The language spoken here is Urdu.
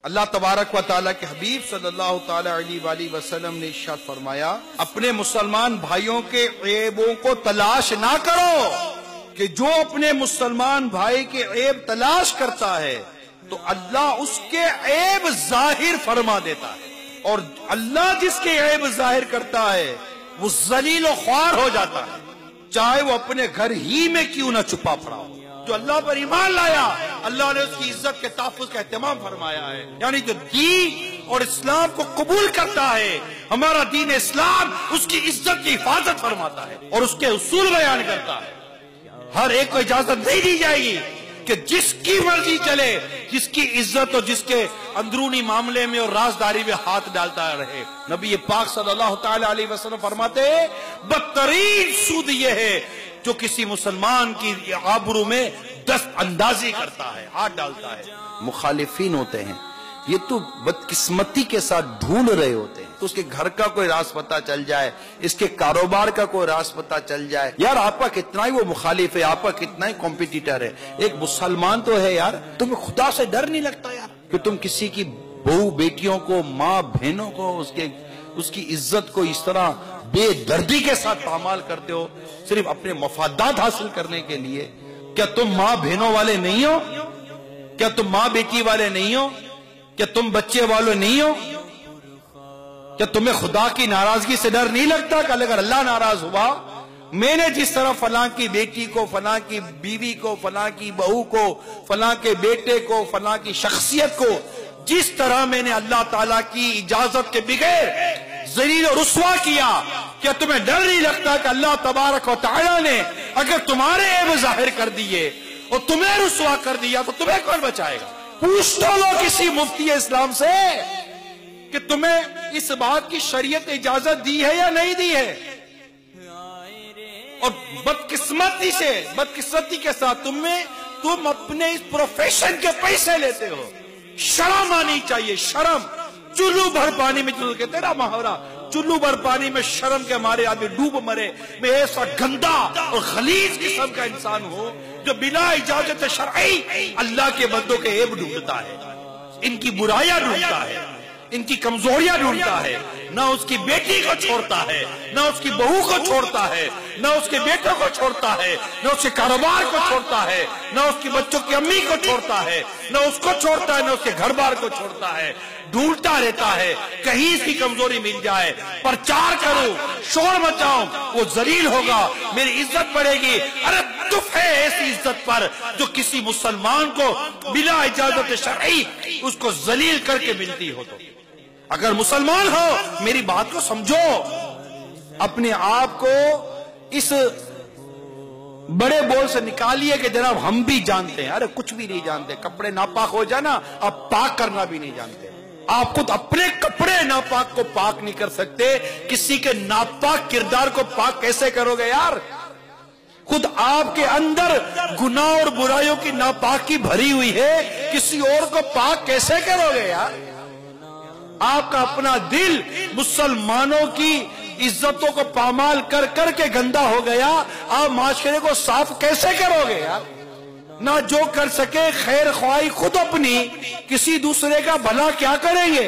اللہ تبارک و تعالیٰ کے حبیب صلی اللہ تعالیٰ علیہ وآلہ وسلم نے ارشاد فرمایا، اپنے مسلمان بھائیوں کے عیبوں کو تلاش نہ کرو، کہ جو اپنے مسلمان بھائی کے عیب تلاش کرتا ہے تو اللہ اس کے عیب ظاہر فرما دیتا ہے، اور اللہ جس کے عیب ظاہر کرتا ہے وہ ذلیل و خوار ہو جاتا ہے، چاہے وہ اپنے گھر ہی میں کیوں نہ چھپا پڑا ہو۔ جو اللہ پر ایمان لایا، اللہ نے اس کی عزت کے تحفظ کا اہتمام فرمایا ہے، یعنی جو دین اور اسلام کو قبول کرتا ہے، ہمارا دین اسلام اس کی عزت کی حفاظت فرماتا ہے اور اس کے اصول بیان کرتا ہے۔ ہر ایک کو اجازت نہیں دی جائے گی کہ جس کی مرضی چلے، جس کی عزت اور جس کے اندرونی معاملے میں اور رازداری میں ہاتھ ڈالتا رہے۔ نبی پاک صلی اللہ تعالیٰ علیہ وسلم فرماتے ہیں، بدترین سود یہ ہے جو کسی مسلمان کی آبرو میں دست اندازی کرتا ہے، ہاتھ ڈالتا ہے۔ مخالفین ہوتے ہیں، یہ تو بدقسمتی کے ساتھ ڈھونڈ رہے ہوتے ہیں، تو اس کے گھر کا کوئی راز پتہ چل جائے، اس کے کاروبار کا کوئی راز پتہ چل جائے، یار آپ کا کتنا ہی وہ مخالف ہے، آپ کا کتنا ہی کمپیٹیٹر ہے، ایک مسلمان تو ہے یار، تمہیں خدا سے ڈر نہیں لگتا یار کہ تم کسی کی بہو بیٹیوں کو، ماں بہنوں کو، اس کی عزت کو اس طرح بے دردی کے ساتھ پامال کرتے ہو صرف اپنے مفادات حاصل کرنے کے لیے؟ کیا تم ماں بہنوں والے نہیں ہو؟ کیا تم ماں بیٹی والے نہیں ہو؟ کیا تم بچے والے نہیں ہو؟ کیا تمہیں خدا کی ناراضگی سے ڈر نہیں لگتا کہ اگر اللہ ناراض ہوا، میں نے جس طرح فلاں کی بیٹی کو، فلاں کی بیوی کو، فلاں کی بہو کو، فلاں کے بیٹے کو، فلاں کی شخصیت کو جس طرح میں نے اللہ تعالیٰ کی اجازت کے بغیر ذلیل و رسوا کیا، کیا تمہیں ڈر نہیں لگتا کہ اللہ تبارک و تعالیٰ نے اگر تمہارے عیب ظاہر کر دیے اور تمہیں رسوا کر دیا تو تمہیں کون بچائے گا؟ پوچھ تو لو کسی مفتی اسلام سے کہ تمہیں اس بات کی شریعت اجازت دی ہے یا نہیں دی ہے؟ اور بدقسمتی کے ساتھ تم اپنے اس پروفیشن کے پیسے لیتے ہو۔ شرم آنی چاہیے، شرم۔ چلو بھر پانی میں، چلو کہتے نا محاورہ، چلو بھر پانی میں شرم کے مارے آدمی ڈوب مرے۔ میں ایسا گندا اور غلیظ قسم کا انسان ہوں جو بنا اجازت شرعی اللہ کے بندوں کے عیب ڈھونڈتا ہے، ان کی برائیاں ڈھونڈتا ہے، ان کی کمزوریاں ڈھونڈتا ہے، نہ اس کی بیٹی کو چھوڑتا ہے، نہ اس کی بہو کو چھوڑتا ہے، نہ اس کے بیٹوں کو چھوڑتا ہے، نہ اس کے کاروبار کو چھوڑتا ہے، نہ اس کی بچوں کی امی کو چھوڑتا ہے، نہ اس کو چھوڑتا ہے، نہ اس کے گھر بار کو چھوڑتا ہے۔ ڈھونڈتا رہتا ہے کہیں اس کی کمزوری مل جائے، پرچار کرو، شور مچاؤ، وہ ذلیل ہوگا، میری عزت بڑھے گی۔ ارے دف ہے ایسی عزت پر جو کسی مسلمان کو بلا اجازت شرعی اس کو ذلیل کر کے ملتی ہو۔ تو اگر مسلمان ہو میری بات کو سمجھو، اپنے آپ کو اس بڑے بول سے نکالیے کہ جناب ہم بھی جانتے ہیں۔ ارے کچھ بھی نہیں جانتے، کپڑے ناپاک ہو جانا آپ پاک کرنا بھی نہیں جانتے۔ آپ خود اپنے کپڑے ناپاک کو پاک نہیں کر سکتے، کسی کے ناپاک کردار کو پاک کیسے کرو گے یار؟ خود آپ کے اندر گناہ اور برائیوں کی ناپاکی بھری ہوئی ہے، کسی اور کو پاک کیسے کرو گے یار؟ آپ کا اپنا دل مسلمانوں کی عزتوں کو پامال کر کر کے گندا ہو گیا، آپ معاشرے کو صاف کیسے کرو گے یار؟ نہ جو کر سکے خیر خواہی خود اپنی، کسی دوسرے کا بھلا کیا کریں گے؟